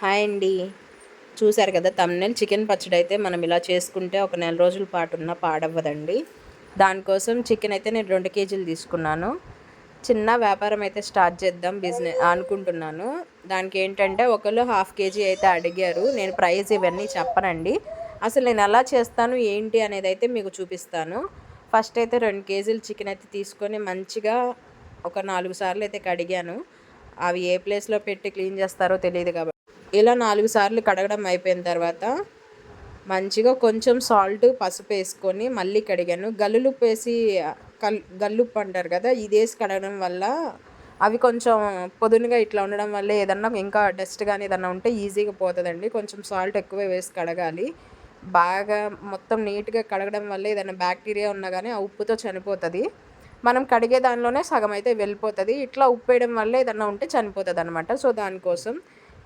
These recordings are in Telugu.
హాయ్ అండి. చూసారు కదా థంబ్‌నెయిల్. చికెన్ పచ్చడి అయితే మనం ఇలా చేసుకుంటే ఒక నెల రోజుల పాటు ఉన్నా పాడవ్వదండి. దానికోసం చికెన్ అయితే నేను 2 కేజీలు తీసుకున్నాను. చిన్న వ్యాపారం అయితే స్టార్ట్ చేద్దాం అనుకుంటున్నాను. దానికి ఏంటంటే ఒకళ్ళు హాఫ్ కేజీ అయితే అడిగారు. నేను ప్రైస్ ఇవన్నీ చెప్పనండి. అసలు నేను ఎలా చేస్తాను ఏంటి అనేది అయితే మీకు చూపిస్తాను. ఫస్ట్ అయితే 2 కేజీలు చికెన్ అయితే తీసుకొని మంచిగా ఒక 4 సార్లు అయితే కడిగాను. అవి ఏ ప్లేస్‌లో పెట్టి క్లీన్ చేస్తారో తెలీదు కాబట్టి. ఇలా 4 సార్లు కడగడం అయిపోయిన తర్వాత మంచిగా కొంచెం సాల్ట్, పసుపు వేసుకొని మళ్ళీ కడిగాను. గల్లులుప్పు వేసి గల్లుప్పు అంటారు కదా! ఇదేసి కడగడం వల్ల అవి కొంచెం పొదునుగా ఇట్లా ఉండడం వల్ల ఏదన్నా ఇంకా డస్ట్ గానీ ఏదన్నా ఉంటే ఈజీగా పోతదండి. కొంచెం సాల్ట్ ఎక్కువే వేసి కడగాలి. బాగా మొత్తం నీట్‌గా కడగడం వల్ల ఏదైనా బ్యాక్టీరియా ఉన్నా గానీ ఆ ఉప్పుతో చనిపోతది. మనం కడిగే దానిలోనే సగం అయితే వెళ్ళిపోతది. ఇట్లా ఉప్పేయడం వల్ల ఏదన్నా ఉంటే చనిపోతదనమాట. సో, దానికోసం.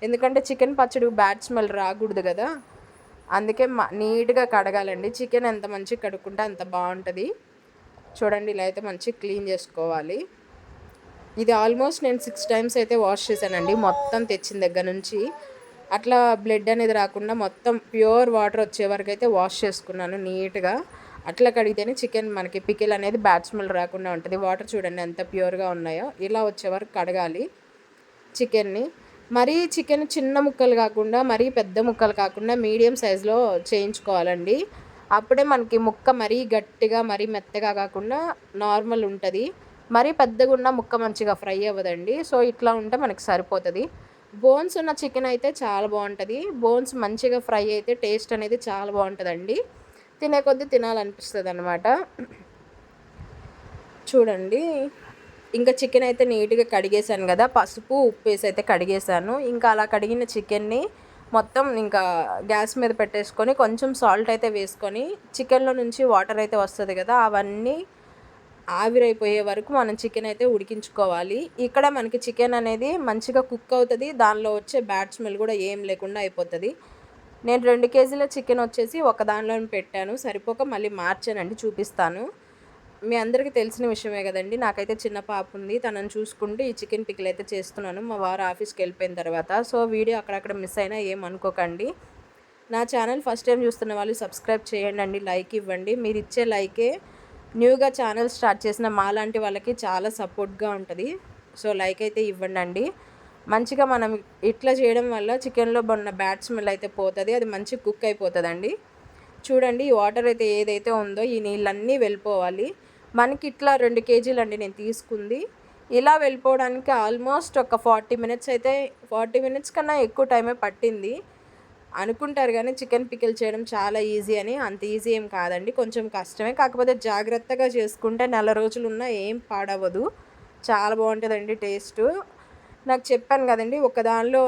ఎందుకంటే చికెన్ పచ్చడి బ్యాడ్ స్మెల్ రాకూడదు కదా! అందుకే నీట్‌గా కడగాలండి. చికెన్ ఎంత మంచిగా కడుక్కుంటే అంత బావుంటది. చూడండి ఇలా అయితే మంచిగా క్లీన్ చేసుకోవాలి. ఇది ఆల్మోస్ట్ నేను 6 టైమ్స్ అయితే వాష్ చేశానండి. మొత్తం తెచ్చిన దగ్గర నుంచి. అట్లా బ్లడ్ అనేది రాకుండా మొత్తం ప్యూర్ వాటర్ వచ్చే వరకు అయితే వాష్ చేసుకున్నాను నీట్‌గా. అట్లా కడిగితేనే చికెన్ మనకి పికిల్ అనేది బ్యాడ్ స్మెల్ రాకుండా ఉంటది. వాటర్ చూడండి ఎంత ప్యూర్‌గా ఉన్నాయో. ఇలా వచ్చే వరకు కడగాలి చికెన్‌ని. మరీ చికెన్ చిన్న ముక్కలు కాకుండా, మరీ పెద్ద ముక్కలు కాకుండా మీడియం సైజులో చేయించుకోవాలండి. అప్పుడే మనకి ముక్క మరీ గట్టిగా, మరీ మెత్తగా కాకుండా నార్మల్ ఉంటది. మరీ పెద్దగున్న ముక్క మంచిగా ఫ్రై అవ్వదండి. సో, ఇట్లా ఉంటే మనకి సరిపోతది. బోన్స్ ఉన్న చికెన్ అయితే చాలా బావుంటది. బోన్స్ మంచిగా ఫ్రై అయితే టేస్ట్ అనేది చాలా బావుంటదండి. తినే కొద్దీ తినాలనిపిస్తదనమాట. చూడండి. ఇంకా చికెన్ అయితే నీట్‌గా కడిగేసాను గదా! పసుపు, ఉప్పేసి అయితే కడిగేసాను. ఇంకా అలా కడిగిన చికెన్‌ని మొత్తం ఇంకా గ్యాస్ మీద పెట్టేసుకొని కొంచెం సాల్ట్ అయితే వేసుకొని చికెన్‌లో నుంచి వాటర్ అయితే వస్తది గదా! అవన్నీ ఆవిరైపోయే వరకు మనం చికెన్ అయితే ఉడికించుకోవాలి. ఇక్కడ మనకి చికెన్ అనేది మంచిగా కుక్ అవుతది. దానిలో వచ్చే బ్యాడ్ స్మెల్ గూడా ఏం లేకుండా అయిపోతది. నేను 2 కేజీల చికెన్ వచ్చేసి ఒక దానిలోనే పెట్టాను. సరిపోక మళ్ళీ మార్చానండి చూపిస్తాను. మీ అందరికీ తెలిసిన విషయమే గదండీ! నాకైతే చిన్న పాప ఉంది. తనని చూసుకుంటూ ఈ చికెన్ పికిల్ అయితే చేస్తున్నాను. మా వారు ఆఫీస్‌కెళ్ళిపోయిన తర్వాత. సో, వీడియో అక్కడక్కడ మిస్ అయినా ఏమనుకోకండి. నా ఛానల్ ఫస్ట్ టైం చూస్తున్న వాళ్ళు సబ్స్క్రైబ్ చేయండండి. లైక్ ఇవ్వండి. మీరిచ్చే లైకే న్యూగా ఛానల్ స్టార్ట్ చేసిన మాలాంటి వాళ్ళకి చాలా సపోర్ట్‌గా ఉంటది. సో, లైక్ అయితే ఇవ్వండండి. మంచిగా మనం ఇట్లా చేయడం వల్ల చికెన్‌లో ఉన్న బ్యాడ్ స్మెల్ అయితే పోతది. అది మంచిగా కుక్ అయిపోతదండి. చూడండి ఈ వాటర్ అయితే ఏదైతే ఉందో ఈ నీళ్ళన్నీ వెళ్ళిపోవాలి. మనకి ఇట్లా 2 కేజీలండి నేను తీసుకుంది. ఇలా వెళ్ళిపోవడానికి ఆల్మోస్ట్ ఒక 40 మినిట్స్ అయితే 40 మినిట్స్ కన్నా ఎక్కువ టైమే పట్టింది. అనుకుంటారు గానీ చికెన్ పికిల్ చేయడం చాలా ఈజీ అని. అంత ఈజీ ఏం కాదండి. కొంచెం కష్టమే. కాకపోతే జాగ్రత్తగా చేసుకుంటే నెల రోజులున్నా ఏం పాడవ్వదు. చాలా బావుంటదండి టేస్టు. నాకు చెప్పాను గదండీ! ఒక దానిలో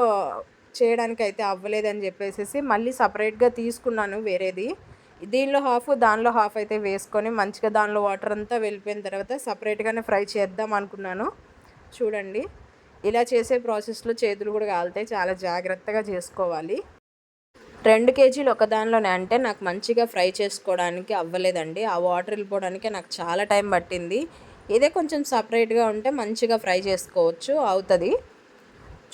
చేయడానికైతే అవ్వలేదని జెప్పేసేసి మళ్ళీ సపరేట్‌గా తీసుకున్నాను వేరేది. దీనిలో హాఫ్, దానిలో హాఫ్ అయితే వేసుకొని మంచిగా దానిలో వాటర్ అంతా వెళ్ళిపోయిన తర్వాత సపరేట్‌గానే ఫ్రై చేద్దాం అనుకున్నాను. చూడండి. ఇలా చేసే ప్రాసెస్‌లో చేతులు గూడా కాలుతాయి. చాలా జాగ్రత్తగా చేసుకోవాలి. 2 కేజీలు ఒక దానిలోనే అంటే నాకు మంచిగా ఫ్రై చేసుకోవడానికి అవ్వలేదండి. ఆ వాటర్ వెళ్ళిపోవడానికే నాకు చాలా టైం పట్టింది. ఇదే కొంచెం సపరేట్‌గా ఉంటే మంచిగా ఫ్రై చేసుకోవచ్చు. అవుతది.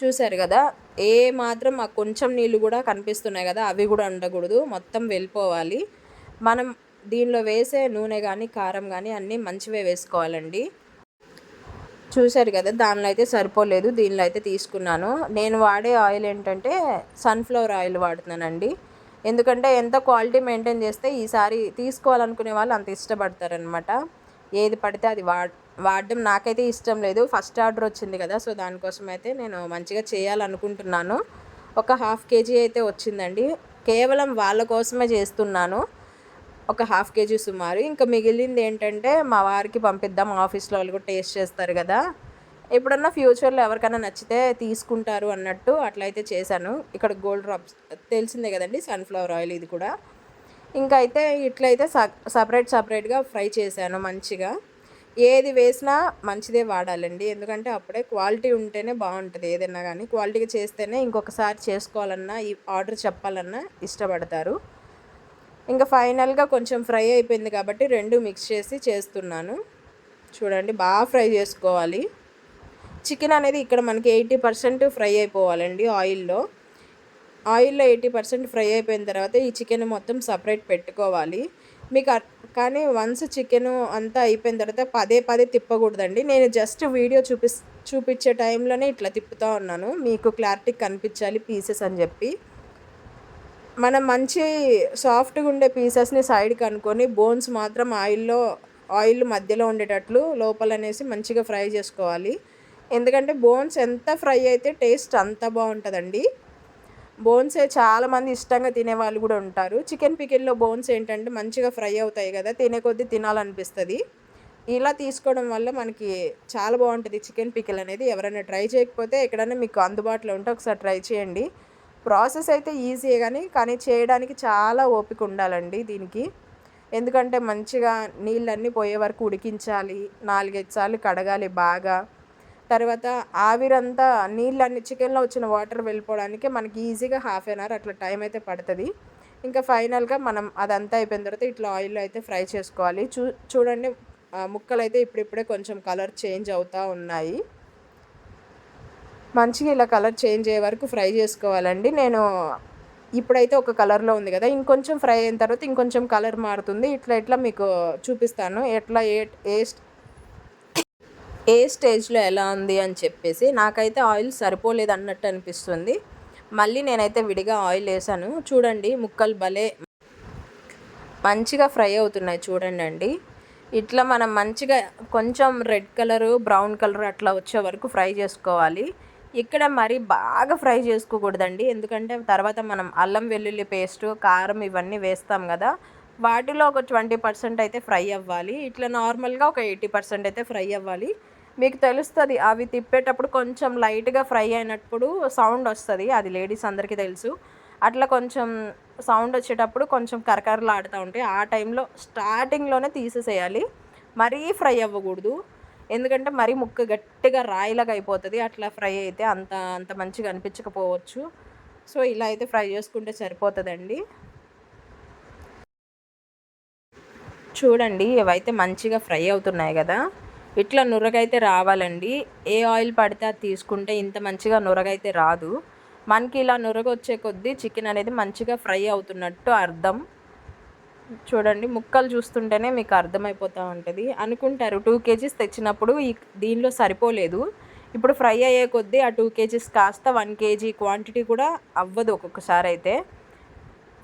చూసారు గదా! ఏ మాత్రం ఆ కొంచెం నీళ్ళు గూడా కనిపిస్తున్నాయి గదా! అవి గూడా ఉండకూడదు. మొత్తం వెళ్ళిపోవాలి. మనం దీనిలో వేసే నూనె గానీ, కారం గానీ అన్నీ మంచివే వేసుకోవాలండి. చూసారు గదా! దానిలో అయితే సరిపోలేదు. దీనిలో అయితే తీసుకున్నాను. నేను వాడే ఆయిల్ ఏంటంటే సన్‌ఫ్లవర్ ఆయిల్ వాడుతున్నానండి. ఎందుకంటే ఎంత క్వాలిటీ మెయింటైన్ చేస్తే ఈసారి తీసుకోవాలనుకునే వాళ్ళు అంత ఇష్టపడతారనమాట. ఏది పడితే అది వాడడం నాకైతే ఇష్టం లేదు. ఫస్ట్ ఆర్డర్ వచ్చింది కదా! సో, దానికోసం అయితే నేను మంచిగా చేయాలనుకుంటున్నాను. ఒక హాఫ్ కేజీ అయితే వచ్చిందండి. కేవలం వాళ్ళ కోసమే చేస్తున్నాను. ఒక హాఫ్ కేజీ సుమారు. ఇంకా మిగిలింది ఏంటంటే మా వారికి పంపిద్దాం. ఆఫీస్‌లో వాళ్ళు కూడా టేస్ట్ చేస్తారు కదా! ఎప్పుడన్నా ఫ్యూచర్‌లో ఎవరికైనా నచ్చితే తీసుకుంటారు అన్నట్టు అట్లయితే చేశాను. ఇక్కడ గోల్డ్ డ్రాప్స్ తెలిసిందే కదండీ! సన్‌ఫ్లవర్ ఆయిల్ ఇది కూడా. ఇంకా అయితే ఇట్లయితే సెపరేట్‌గా ఫ్రై చేశాను మంచిగా. ఏది వేసినా మంచిదే వాడాలండి. ఎందుకంటే అప్పుడే క్వాలిటీ ఉంటేనే బావుంటది ఏదైనా గానీ. క్వాలిటీగా చేస్తేనే ఇంకొకసారి చేసుకోవాలన్నా, ఈ ఆర్డర్ చెప్పాలన్నా ఇష్టపడతారు. ఇంకా ఫైనల్‌గా కొంచెం ఫ్రై అయిపోయింది కాబట్టి 2 మిక్స్ చేసి చేస్తున్నాను. చూడండి ఫ్రై చేసుకోవాలి. చికెన్ అనేది ఇక్కడ మనకి 80% ఫ్రై అయిపోవాలండి ఆయిల్‌లో. ఆయిల్‌లో 80% ఫ్రై అయిపోయిన తర్వాత ఈ చికెన్ మొత్తం సెపరేట్ పెట్టుకోవాలి. మీకు కానీ వన్స్ చికెను అంతా అయిపోయిన తర్వాత పదే పదే తిప్పకూడదండి. నేను జస్ట్ వీడియో చూపిచ్చే టైంలోనే ఇట్లా తిప్పుతా ఉన్నాను. మీకు క్లారిటీగా కనిపించాలి పీసెస్ అని చెప్పి. మనం మంచి సాఫ్ట్‌గా ఉండే పీసెస్‌ని సైడ్‌కి అనుకొని బోన్స్ మాత్రం ఆయిల్ మధ్యలో ఉండేటట్లు లోపలనేసి మంచిగా ఫ్రై చేసుకోవాలి. ఎందుకంటే బోన్స్ ఎంత ఫ్రై అయితే టేస్ట్ అంత బావుంటదండి. బోన్సే చాలామంది ఇష్టంగా తినేవాళ్ళు గూడా ఉంటారు. చికెన్ పికిల్‌లో బోన్స్ ఏంటంటే మంచిగా ఫ్రై అవుతాయి గదా! తినే కొద్దీ తినాలనిపిస్తది. ఇలా తీసుకోవడం వల్ల మనకి చాలా బావుంటది చికెన్ పికిల్ అనేది. ఎవరైనా ట్రై చేయకపోతే ఎక్కడైనా మీకు అందుబాటులో ఉంటే ఒకసారి ట్రై చేయండి. ప్రాసెస్ అయితే ఈజీయే కానీ చేయడానికి చాలా ఓపిక ఉండాలండి దీనికి. ఎందుకంటే మంచిగా నీళ్ళన్నీ పోయే వరకు ఉడికించాలి. 4, 5 సార్లు కడగాలి బాగా. తర్వాత ఆవిరంతా నీళ్ళన్నీ చికెన్‌లో వచ్చిన వాటర్ వెళ్ళిపోవడానికి మనకి ఈజీగా హాఫ్ ఎన్ అవర్ అట్లా టైం అయితే పడతది. ఇంకా ఫైనల్‌గా మనం అదంతా అయిపోయిన తర్వాత ఇట్లా ఆయిల్‌లో అయితే ఫ్రై చేసుకోవాలి. చూడండి ముక్కలైతే ఇప్పుడిప్పుడే కొంచెం కలర్ చేంజ్ అవుతా ఉన్నాయి. మంచిగా ఇలా కలర్ చేంజ్ అయ్యే వరకు ఫ్రై చేసుకోవాలండి. నేను ఇప్పుడైతే ఒక కలర్‌లో ఉంది గదా! ఇంకొంచెం ఫ్రై అయిన తర్వాత ఇంకొంచెం కలర్ మారుతుంది. ఇట్లా మీకు చూపిస్తాను. ఎట్లా ఏ ఏ ఏ స్టేజ్‌లో ఎలా ఉంది అని చెప్పేసి. నాకైతే ఆయిల్ సరిపోలేదన్నట్టు అనిపిస్తుంది. మళ్ళీ నేనైతే విడిగా ఆయిల్ ఏసాను. చూడండి ముక్కలు భలే మంచిగా ఫ్రై అవుతున్నాయి చూడండండి. ఇట్లా మనం మంచిగా కొంచెం రెడ్ కలరు, బ్రౌన్ కలర్ అట్లా వచ్చే వరకు ఫ్రై చేసుకోవాలి. ఇక్కడ మరీ బాగా ఫ్రై చేసుకోకూడదండి. ఎందుకంటే తర్వాత మనం అల్లం వెల్లుల్లి పేస్టు, కారం ఇవన్నీ వేస్తాం గదా! వాటిలో ఒక 20% అయితే ఫ్రై అవ్వాలి. ఇట్లా నార్మల్‌గా ఒక 80% అయితే ఫ్రై అవ్వాలి. మీకు తెలుస్తది అవి తిప్పేటప్పుడు కొంచెం లైట్‌గా ఫ్రై అయినప్పుడు సౌండ్ వస్తది. అది లేడీస్ అందరికీ తెలుసు. అట్లా కొంచెం సౌండ్ వచ్చేటప్పుడు కొంచెం కరకరలాడుతా ఉంటాయి. ఆ టైంలో స్టార్టింగ్‌లోనే తీసేసేయాలి. మరీ ఫ్రై అవ్వకూడదు. ఎందుకంటే మరీ ముక్క గట్టిగా రాయిలాగా అయిపోతది. అట్లా ఫ్రై అయితే అంత మంచిగా అనిపించకపోవచ్చు. సో, ఇలా అయితే ఫ్రై చేసుకుంటే సరిపోతదండి. చూడండి ఇవైతే మంచిగా ఫ్రై అవుతున్నాయి గదా! ఇట్లా నురగైతే రావాలండి. ఏ ఆయిల్ పడితే అది తీసుకుంటే ఇంత మంచిగా నురగైతే రాదు. మనకి ఇలా నురగొచ్చే కొద్దీ చికెన్ అనేది మంచిగా ఫ్రై అవుతున్నట్టు అర్థం. చూడండి ముక్కలు చూస్తుంటేనే మీకు అర్థమైపోతా ఉంటది. అనుకుంటారు 2 కేజీస్ తెచ్చినప్పుడు దీనిలో సరిపోలేదు. ఇప్పుడు ఫ్రై అయ్యే కొద్దీ ఆ 2 కేజీస్ కాస్త 1 కేజీ క్వాంటిటీ కూడా అవ్వదు ఒక్కొక్కసారయితే.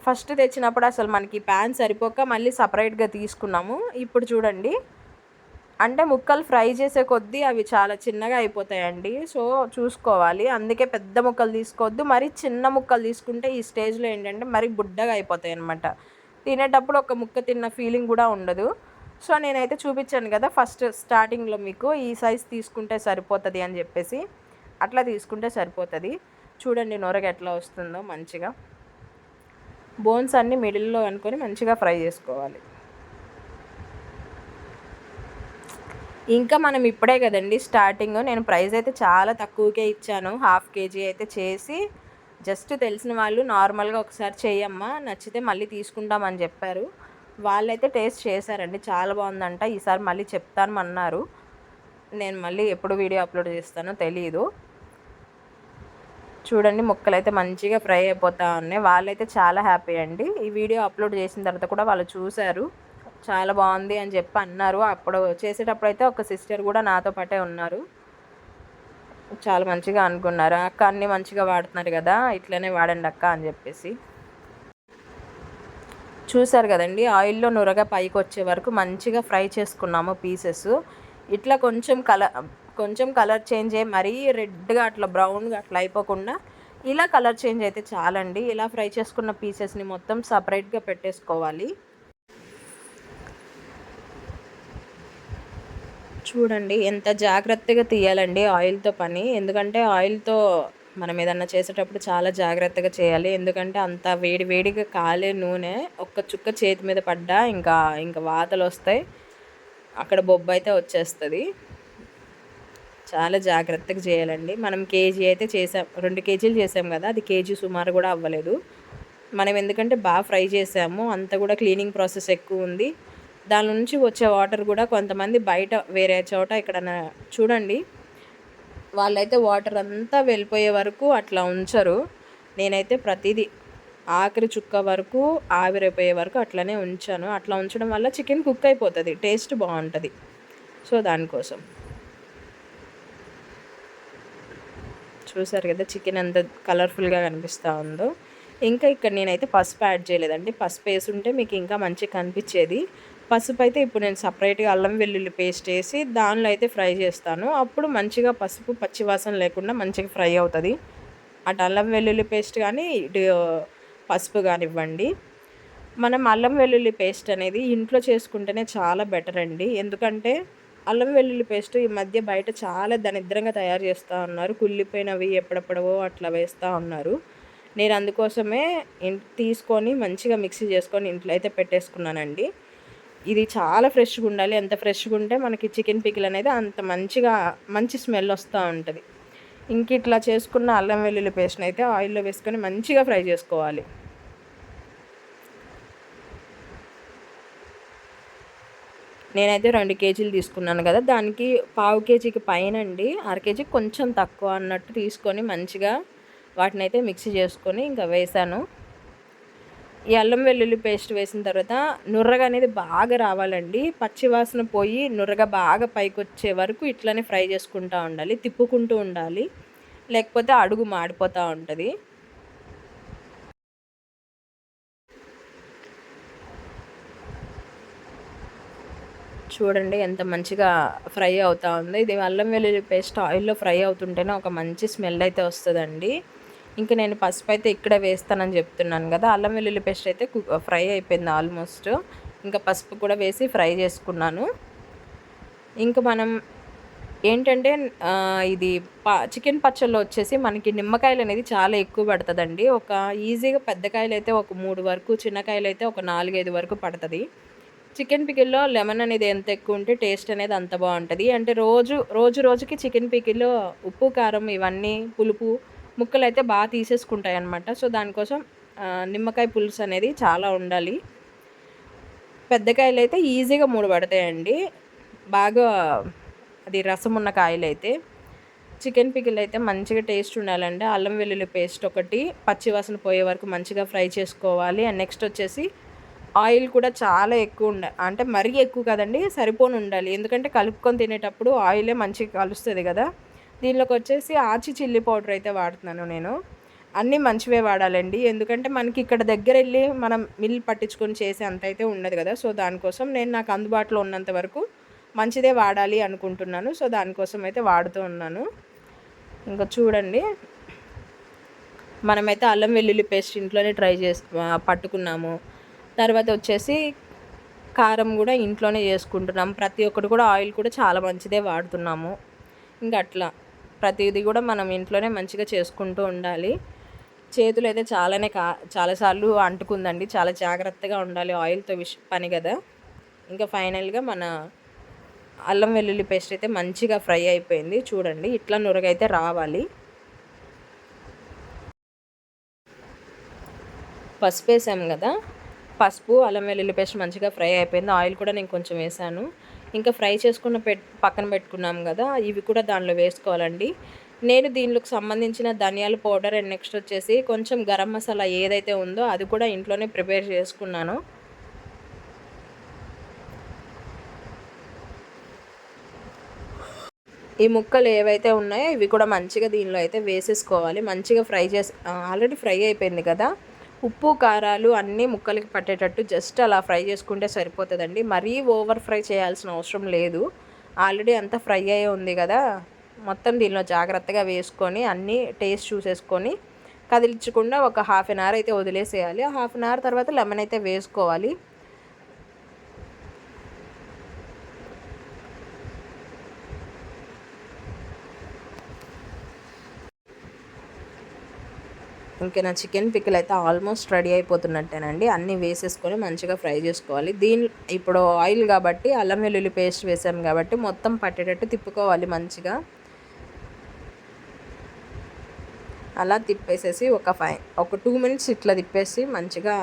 ఫస్ట్ తెచ్చినప్పుడు అసలు మనకి ప్యాన్ సరిపోక మళ్ళీ సెపరేట్‌గా తీసుకున్నాము. ఇప్పుడు చూడండి అంటే ముక్కలు ఫ్రై చేసే కొద్దీ అవి చాలా చిన్నగా అయిపోతాయండి. సో, చూసుకోవాలి. అందుకే పెద్ద ముక్కలు తీసుకోవద్దు. మరి చిన్న ముక్కలు తీసుకుంటే ఈ స్టేజ్‌లో ఏంటంటే మరి బుడ్డగా అయిపోతాయన్నమాట. తినేటప్పుడు ఒక ముక్క తిన్న ఫీలింగ్ గూడా ఉండదు. సో, నేనైతే చూపించాను గదా! ఫస్ట్ స్టార్టింగ్‌లో మీకు ఈ సైజ్ తీసుకుంటే సరిపోతది అని జెప్పేసి. అట్లా తీసుకుంటే సరిపోతది. చూడండి నొరగ ఎట్లా వస్తుందో మంచిగా. బోన్స్ అన్నీ మిడిల్‌లో అనుకొని మంచిగా ఫ్రై చేసుకోవాలి. ఇంకా మనం ఇప్పుడే గదండీ స్టార్టింగ్. నేను ప్రైస్ అయితే చాలా తక్కువకే ఇచ్చాను. హాఫ్ కేజీ అయితే చేసి జస్ట్ తెలిసిన వాళ్ళు నార్మల్‌గా ఒకసారి చెయ్యమ్మా నచ్చితే మళ్ళీ తీసుకుంటామని జెప్పారు. వాళ్ళైతే టేస్ట్ చేశారండి. చాలా బావుందంట. ఈసారి మళ్ళీ చెప్తామన్నారు. నేను మళ్ళీ ఎప్పుడు వీడియో అప్లోడ్ చేస్తానో తెలీదు. చూడండి ముక్కలైతే మంచిగా ఫ్రై అయిపోతా ఉన్నాయి. వాళ్ళైతే చాలా హ్యాపీ అండి. ఈ వీడియో అప్లోడ్ చేసిన తర్వాత కూడా వాళ్ళు చూసారు. చాలా బాగుంది అని చెప్పి అన్నారు. అప్పుడు చేసేటప్పుడైతే ఒక సిస్టర్ కూడా నాతో పాటే ఉన్నారు. చాలా మంచిగా అనుకున్నారు. అక్క అన్నీ మంచిగా వాడుతున్నారు కదా, ఇట్లనే వాడండి అక్క అని చెప్పేసి. చూసారు కదండి ఆయిల్లో నురగ పైకి వచ్చే వరకు మంచిగా ఫ్రై చేసుకున్నాము పీసెస్. ఇట్లా కొంచెం కలర్ చేంజ్ అయ్యి మరీ రెడ్గా అట్లా బ్రౌన్గా అట్లా అయిపోకుండా ఇలా కలర్ చేంజ్ అయితే చాలండి. ఇలా ఫ్రై చేసుకున్న పీసెస్ని మొత్తం సపరేట్గా పెట్టేసుకోవాలి. చూడండి ఎంత జాగ్రత్తగా తీయాలండి ఆయిల్తో పని. ఎందుకంటే ఆయిల్తో మనం ఏదన్నా చేసేటప్పుడు చాలా జాగ్రత్తగా చేయాలి. ఎందుకంటే అంత వేడిగా కాలే నూనె ఒక్క చుక్క చేతి మీద పడ్డా ఇంకా వాతలొస్తాయి. అక్కడ బొబ్బైతే వచ్చేస్తుంది. చాలా జాగ్రత్తగా చేయాలండి. మనం కేజీ అయితే చేసాం, 2 కేజీలు చేసాం కదా, అది కేజీ సుమారు కూడా అవ్వలేదు. మనం ఎందుకంటే బాగా ఫ్రై చేసాము, అంతా కూడా క్లీనింగ్ ప్రాసెస్ ఎక్కువ ఉంది. దాని నుంచి వచ్చే వాటర్ కూడా కొంతమంది బయట వేరే చోట ఇక్కడ చూడండి వాళ్ళైతే వాటర్ అంతా వెళ్ళిపోయే వరకు అట్లా ఉంచరు. నేనైతే ప్రతిదీ ఆఖరి చుక్క వరకు ఆవిరైపోయే వరకు అట్లనే ఉంచాను. అట్లా ఉంచడం వల్ల చికెన్ కుక్ అయిపోతుంది, టేస్ట్ బాగుంటుంది. సో దానికోసం చూసారు కదా చికెన్ ఎంత కలర్ఫుల్గా కనిపిస్తూ ఉందో. ఇంకా ఇక్కడ నేనైతే పసుపు యాడ్ చేయలేదండి. పసుపు వేసుంటే మీకు ఇంకా మంచిగా కనిపించేది. పసుపు అయితే ఇప్పుడు నేను సపరేట్గా అల్లం వెల్లుల్లి పేస్ట్ వేసి దానిలో అయితే ఫ్రై చేస్తాను. అప్పుడు మంచిగా పసుపు పచ్చివాసన లేకుండా మంచిగా ఫ్రై అవుతుంది. అటు అల్లం వెల్లుల్లి పేస్ట్ కానీ ఇటు పసుపు కానివ్వండి. మనం అల్లం వెల్లుల్లి పేస్ట్ అనేది ఇంట్లో చేసుకుంటేనే చాలా బెటర్ అండి. ఎందుకంటే అల్లం వెల్లుల్లి పేస్ట్ ఈ మధ్య బయట చాలా దరిద్రంగా తయారు చేస్తూ ఉన్నారు. కుళ్ళిపోయినవి ఎప్పుడెప్పుడవో అట్లా వేస్తూ ఉన్నారు. నేను అందుకోసమే తీసుకొని మంచిగా మిక్సీ చేసుకొని ఇంట్లో అయితే పెట్టేసుకున్నానండి. ఇది చాలా ఫ్రెష్గా ఉండాలి. ఎంత ఫ్రెష్గా ఉంటే మనకి చికెన్ పికిల్ అనేది అంత మంచి స్మెల్ వస్తూ ఉంటుంది. ఇంక ఇట్లా చేసుకున్న అల్లం వెల్లుల్లి పేస్ట్ని అయితే ఆయిల్లో వేసుకొని మంచిగా ఫ్రై చేసుకోవాలి. నేనైతే 2 కేజీలు తీసుకున్నాను కదా, దానికి పావు కేజీకి పైన అండి, అర కేజీకి కొంచెం తక్కువ అన్నట్టు తీసుకొని మంచిగా వాటిని అయితే మిక్సీ చేసుకొని ఇంకా వేసాను. ఈ అల్లం వెల్లుల్లి పేస్ట్ వేసిన తర్వాత నుర్రగా అనేది బాగా రావాలండి. పచ్చివాసన పోయి నుర్రగా బాగా పైకి వచ్చే వరకు ఇట్లనే ఫ్రై చేసుకుంటూ ఉండాలి, తిప్పుకుంటూ ఉండాలి, లేకపోతే అడుగు మాడిపోతూ ఉంటుంది. చూడండి ఎంత మంచిగా ఫ్రై అవుతూ ఉంది. ఇది అల్లం వెల్లుల్లి పేస్ట్ ఆయిల్లో ఫ్రై అవుతుంటేనే ఒక మంచి స్మెల్ అయితే వస్తుందండి. ఇంకా నేను పసుపు అయితే ఇక్కడ వేస్తానని చెప్తున్నాను కదా. అల్లం వెల్లుల్లి పేస్ట్ అయితే ఫ్రై అయిపోయింది ఆల్మోస్ట్. ఇంకా పసుపు కూడా వేసి ఫ్రై చేసుకున్నాను. ఇంకా మనం ఏంటంటే ఇది చికెన్ పచ్చళ్ళు వచ్చేసి మనకి నిమ్మకాయలు అనేది చాలా ఎక్కువ పడుతుందండి. ఒక ఈజీగా పెద్ద కాయలు అయితే ఒక 3 వరకు, చిన్న కాయలు అయితే ఒక 4, 5 వరకు పడుతుంది. చికెన్ పికిల్లో లెమన్ అనేది ఎంత ఎక్కువ ఉంటే టేస్ట్ అనేది అంత బాగుంటుంది. అంటే రోజుకి చికెన్ పికిల్లో ఉప్పు, కారం, ఇవన్నీ పులుపు ముక్కలు అయితే బాగా తీసేసుకుంటాయి అన్నమాట. సో దానికోసం నిమ్మకాయ పులుసు అనేది చాలా ఉండాలి. పెద్ద కాయలు అయితే ఈజీగా 3 పడతాయండి, బాగా అది రసం ఉన్న కాయలు అయితే. చికెన్ పికిల్ అయితే మంచిగా టేస్ట్ ఉండాలంటే అల్లం వెల్లుల్లి పేస్ట్ ఒకటి పచ్చివాసన పోయే వరకు మంచిగా ఫ్రై చేసుకోవాలి. అండ్ నెక్స్ట్ వచ్చేసి ఆయిల్ కూడా చాలా ఎక్కువ అంటే మరీ ఎక్కువ కదండి, సరిపోని ఉండాలి. ఎందుకంటే కలుపుకొని తినేటప్పుడు ఆయిలే మంచిగా కలుస్తుంది కదా. దీనిలోకి వచ్చేసి ఆచి చిల్లీ పౌడర్ అయితే వాడుతున్నాను నేను. అన్నీ మంచివే వాడాలండి, ఎందుకంటే మనకి ఇక్కడ దగ్గర వెళ్ళి మనం మిల్ పట్టించుకొని చేసే అంత అయితే ఉండదు కదా. సో దానికోసం నేను నాకు అందుబాటులో ఉన్నంత వరకు మంచిదే వాడాలి అనుకుంటున్నాను. సో దానికోసం అయితే వాడుతూ ఉన్నాను. ఇంకా చూడండి, మనమైతే అల్లం వెల్లుల్లి పేస్ట్ ఇంట్లోనే పట్టుకున్నాము. తర్వాత వచ్చేసి కారం కూడా ఇంట్లోనే చేసుకుంటున్నాం. ప్రతి ఒక్కటి కూడా ఆయిల్ కూడా చాలా మంచిదే వాడుతున్నాము. ఇంకా అట్లా ప్రతిదీ కూడా మనం ఇంట్లోనే మంచిగా చేసుకుంటూ ఉండాలి. చేతులు అయితే చాలాసార్లు అంటుకుందండి, చాలా జాగ్రత్తగా ఉండాలి, ఆయిల్తో పని కదా. ఇంకా ఫైనల్గా మన అల్లం వెల్లుల్లి పేస్ట్ అయితే మంచిగా ఫ్రై అయిపోయింది. చూడండి ఇట్లా నురగైతే రావాలి. పసుపు వేసాం కదా, పసుపు అల్లం వెల్లుల్లి పేస్ట్ మంచిగా ఫ్రై అయిపోయింది. ఆయిల్ కూడా నేను కొంచెం వేసాను. ఇంకా ఫ్రై చేసుకున్న పక్కన పెట్టుకున్నాం కదా, ఇవి కూడా దానిలో వేసుకోవాలండి. నేను దీనిలోకి సంబంధించిన ధనియాల పౌడర్ అండ్ నెక్స్ట్ వచ్చేసి కొంచెం గరం మసాలా ఏదైతే ఉందో అది కూడా ఇంట్లోనే ప్రిపేర్ చేసుకున్నాను. ఈ ముక్కలు ఏవైతే ఉన్నాయో ఇవి కూడా మంచిగా దీనిలో అయితే వేసేసుకోవాలి. మంచిగా ఆల్రెడీ ఫ్రై అయిపోయింది కదా. ఉప్పు, కారాలు అన్నీ ముక్కలకి పట్టేటట్టు జస్ట్ అలా ఫ్రై చేసుకుంటే సరిపోతుందండి. మరీ ఓవర్ ఫ్రై చేయాల్సిన అవసరం లేదు. ఆల్రెడీ అంతా ఫ్రై అయ్యి ఉంది కదా. మొత్తం దీనిలో జాగ్రత్తగా వేసుకొని అన్నీ టేస్ట్ చూసేసుకొని కదిలించకుండా ఒక 1/2 అవర్ అయితే వదిలేసేయాలి. 1/2 అవర్ తర్వాత లెమన్ అయితే వేసుకోవాలి. ఇంకా నా చికెన్ పికిల్ అయితే ఆల్మోస్ట్ రెడీ అయిపోతున్నట్టేనండి. అన్నీ వేసేసుకొని మంచిగా ఫ్రై చేసుకోవాలి. ఇప్పుడు ఆయిల్ కాబట్టి అల్లం వెల్లుల్లి పేస్ట్ వేసాం కాబట్టి మొత్తం పట్టేటట్టు తిప్పుకోవాలి మంచిగా. అలా తిప్పేసేసి ఒక 2 మినిట్స్ ఇట్లా తిప్పేసి మంచిగా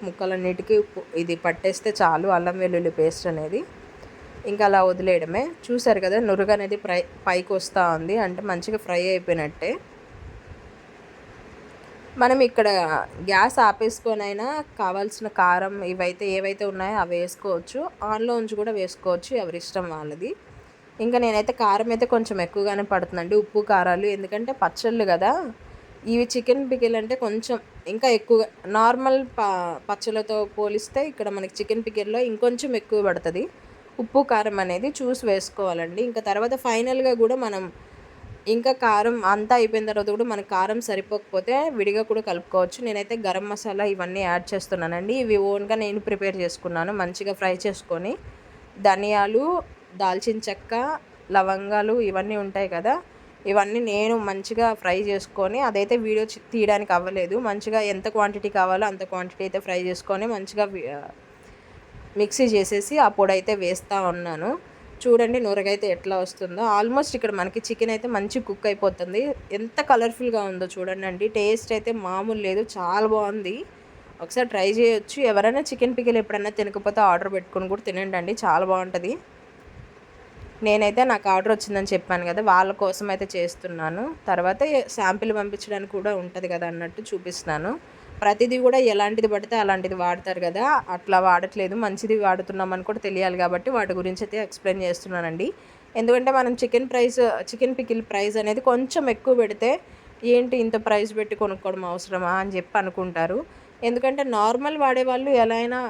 ముక్కలన్నిటికీ ఇది పట్టేస్తే చాలు అల్లం వెల్లుల్లి పేస్ట్ అనేది. ఇంకా అలా వదిలేయడమే. చూసారు కదా నురుగు అనేది పైకి వస్తూ ఉంది, అంటే మంచిగా ఫ్రై అయిపోయినట్టే. మనం ఇక్కడ గ్యాస్ ఆపేసుకొనైనా కావాల్సిన కారం ఏవైతే ఉన్నాయో అవి వేసుకోవచ్చు. ఆన్‌లో ఉంచి కూడా వేసుకోవచ్చు. ఎవరిష్టం వాళ్ళది. ఇంకా నేనైతే కారం అయితే కొంచెం ఎక్కువగానే పడుతుందండి. ఉప్పు, కారాలు ఎందుకంటే పచ్చళ్ళు కదా! ఇవి చికెన్ పికిల్ అంటే కొంచెం ఇంకా ఎక్కువగా నార్మల్ పచ్చళ్ళతో పోలిస్తే ఇక్కడ మనకి చికెన్ పికిల్‌లో ఇంకొంచెం ఎక్కువ పడతది. ఉప్పు, కారం అనేది చూసి వేసుకోవాలండి. ఇంకా తర్వాత ఫైనల్‌గా కూడా మనం ఇంకా కారం అంతా అయిపోయిన తర్వాత కూడా మనకు కారం సరిపోకపోతే విడిగా కూడా కలుపుకోవచ్చు. నేనైతే గరం మసాలా ఇవన్నీ యాడ్ చేస్తున్నానండి. ఇవి ఓన్‌గా నేను ప్రిపేర్ చేసుకున్నాను. మంచిగా ఫ్రై చేసుకొని ధనియాలు, దాల్చిన చెక్క, లవంగాలు ఇవన్నీ ఉంటాయి కదా! ఇవన్నీ నేను మంచిగా ఫ్రై చేసుకొని అదైతే వీడియో తీయడానికి అవ్వలేదు. మంచిగా ఎంత క్వాంటిటీ కావాలో అంత క్వాంటిటీ అయితే ఫ్రై చేసుకొని మంచిగా మిక్సీ చేసేసి ఆ పొడైతే వేస్తూ ఉన్నాను. చూడండి నురగైతే ఎట్లా వస్తుందో. ఆల్మోస్ట్ ఇక్కడ మనకి చికెన్ అయితే మంచి కుక్ అయిపోతుంది. ఎంత కలర్ఫుల్గా ఉందో చూడండి. టేస్ట్ అయితే మామూలు లేదు, చాలా బాగుంది. ఒకసారి ట్రై చేయొచ్చు. ఎవరైనా చికెన్ పికిల్ ఎప్పుడైనా తినకపోతే ఆర్డర్ పెట్టుకొని కూడా తినండి, చాలా బాగుంటుంది. నేనైతే నాకు ఆర్డర్ వచ్చిందని చెప్పాను కదా, వాళ్ళ కోసం అయితే చేస్తున్నాను. తర్వాత శాంపిల్ పంపించడానికి కూడా ఉంటుంది కదా అన్నట్టు చూపిస్తున్నాను. ప్రతిదీ కూడా ఎలాంటిది పడితే అలాంటిది వాడతారు కదా, అట్లా వాడట్లేదు. మంచిది వాడుతున్నామని కూడా తెలియాలి కాబట్టి వాటి గురించి అయితే ఎక్స్ప్లెయిన్ చేస్తున్నానండి. ఎందుకంటే మనం చికెన్ పికిల్ ప్రైస్ అనేది కొంచెం ఎక్కువ పెడితే ఏంటి ఇంత ప్రైస్ పెట్టి కొనుక్కోవడం అవసరమా అని చెప్పి అనుకుంటారు. ఎందుకంటే నార్మల్ వాడేవాళ్ళు ఎలా అయినా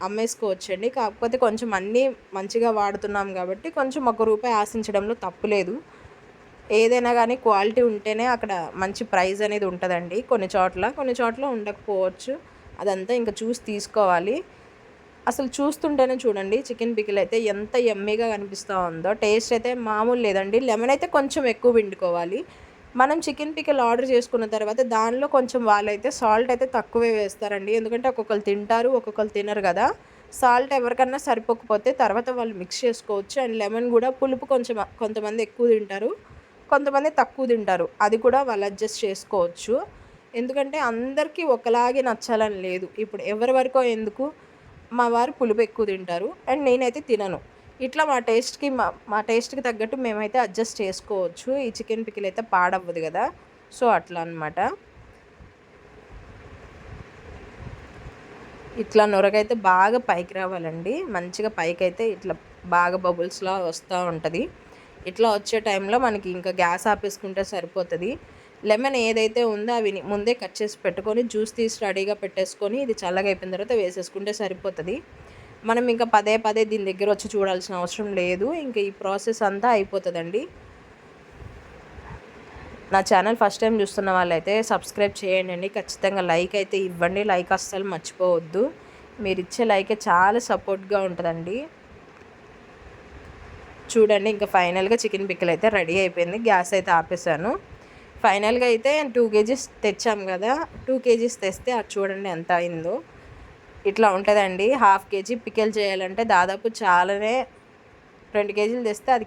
అమ్మేసుకోవచ్చండి. కాకపోతే కొంచెం అన్నీ మంచిగా వాడుతున్నాం కాబట్టి కొంచెం ₹1 ఆశించడంలో తప్పు లేదు. ఏదైనా కానీ క్వాలిటీ ఉంటేనే అక్కడ మంచి ప్రైస్ అనేది ఉంటుందండి. కొన్ని చోట్ల ఉండకపోవచ్చు. అదంతా ఇంకా చూసి తీసుకోవాలి. అసలు చూస్తుంటేనే చూడండి చికెన్ పికిల్ అయితే ఎంత యమ్మీగా కనిపిస్తూ ఉందో. టేస్ట్ అయితే మామూలు లేదండి. లెమన్ అయితే కొంచెం ఎక్కువ పిండుకోవాలి. మనం చికెన్ పికిల్ ఆర్డర్ చేసుకున్న తర్వాత దానిలో కొంచెం వాళ్ళైతే సాల్ట్ అయితే తక్కువే వేస్తారండి. ఎందుకంటే ఒక్కొక్కరు తింటారు, ఒక్కొక్కరు తినరు కదా! సాల్ట్ ఎవరికన్నా సరిపోకపోతే తర్వాత వాళ్ళు మిక్స్ చేసుకోవచ్చు. అండ్ లెమన్ కూడా పులుపు కొంచెం కొంతమంది ఎక్కువ తింటారు, కొంతమంది తక్కువ తింటారు. అది కూడా వాళ్ళు అడ్జస్ట్ చేసుకోవచ్చు. ఎందుకంటే అందరికీ ఒకలాగే నచ్చాలని లేదు. ఇప్పుడు ఎవరి వరకో ఎందుకు, మా వారు పులుపు ఎక్కువ తింటారు అండ్ నేనైతే తినను. ఇట్లా మా టేస్ట్‌కి తగ్గట్టు మేమైతే అడ్జస్ట్ చేసుకోవచ్చు. ఈ చికెన్ పికిల్ అయితే పాడవ్వదు కదా! సో, అట్లా అనమాట. ఇట్లా నొరగైతే బాగా పైకి రావాలండి. మంచిగా పైకైతే ఇట్లా బాగా బబుల్స్‌లా వస్తూ ఉంటుంది. ఇట్లా వచ్చే టైంలో మనకి ఇంకా గ్యాస్ ఆపేసుకుంటే సరిపోతుంది. లెమన్ ఏదైతే ఉందో అవి ముందే కట్ చేసి పెట్టుకొని జ్యూస్ తీసి రెడీగా పెట్టేసుకొని ఇది చల్లగా అయిపోయిన తర్వాత వేసేసుకుంటే సరిపోతుంది. మనం ఇంకా పదే పదే దీని దగ్గర వచ్చి చూడాల్సిన అవసరం లేదు. ఇంకా ఈ ప్రాసెస్ అంతా అయిపోతుందండి. నా ఛానల్ ఫస్ట్ టైం చూస్తున్న వాళ్ళైతే సబ్స్క్రైబ్ చేయండి. ఖచ్చితంగా లైక్ అయితే ఇవ్వండి. లైక్ అస్సలు మర్చిపోవద్దు. మీరు ఇచ్చే లైకే చాలా సపోర్ట్గా ఉంటుందండి. చూడండి ఇంకా ఫైనల్గా చికెన్ పికిల్ అయితే రెడీ అయిపోయింది. గ్యాస్ అయితే ఆపేసాను. ఫైనల్గా అయితే 2 కేజీస్ తెచ్చాం కదా, 2 కేజీస్ తెస్తే అది చూడండి ఎంత అయిందో. ఇట్లా ఉంటుందండి. ½ కేజీ పికిల్ చేయాలంటే దాదాపు చాలానే. 2 కేజీలు తెస్తే అది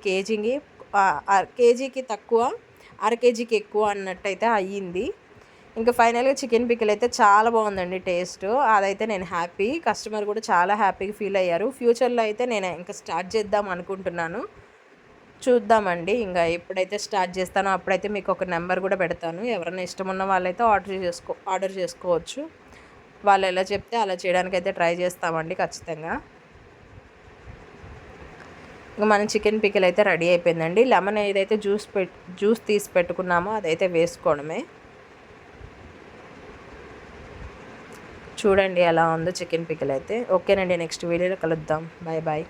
కేజీకి తక్కువ, అర కేజీకి ఎక్కువ అన్నట్టయితే అయ్యింది. ఇంకా ఫైనల్గా చికెన్ పికిల్ అయితే చాలా బాగుందండి టేస్ట్. అదైతే నేను హ్యాపీ. కస్టమర్ కూడా చాలా హ్యాపీగా ఫీల్ అయ్యారు. ఫ్యూచర్లో అయితే నేను ఇంకా స్టార్ట్ చేద్దాం అనుకుంటున్నాను. చూద్దామండి. ఇంకా ఎప్పుడైతే స్టార్ట్ చేస్తానో అప్పుడైతే మీకు ఒక నెంబర్ కూడా పెడతాను. ఎవరైనా ఇష్టం ఉన్న వాళ్ళైతే ఆర్డర్ చేసుకోవచ్చు. వాళ్ళు ఎలా చెప్తే అలా చేయడానికైతే ట్రై చేస్తామండి ఖచ్చితంగా. ఇంకా మన చికెన్ పికిల్ అయితే రెడీ అయిపోయిందండి. లెమన్ ఏదైతే జ్యూస్ తీసి పెట్టుకున్నామో అదైతే వేసుకోవడమే. చూడండి ఎలా ఉందో చికెన్ పికిల్ అయితే. ఓకేనండి, నెక్స్ట్ వీడియోలో కలుద్దాం. Bye bye.